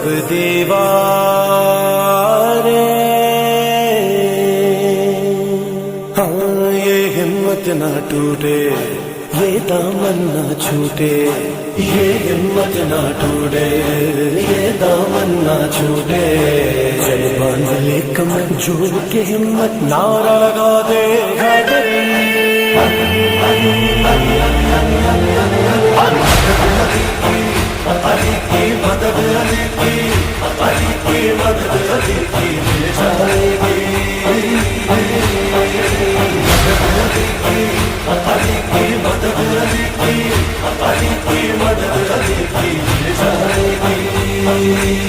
दीवारें। हाँ ये हिम्मत ना टूटे, ये दामन ना छूटे, ये हिम्मत ना टूटे, ये दामन ना छूटे। चल बांध ले कमर जोड़ के हिम्मत, नारा लगा दे हैदरी। अली की मदद, अली की, अली की मदद, अली की मिल जाएगी। अली की मदद, अली की, अली की मदद, अली की मिल जाएगी।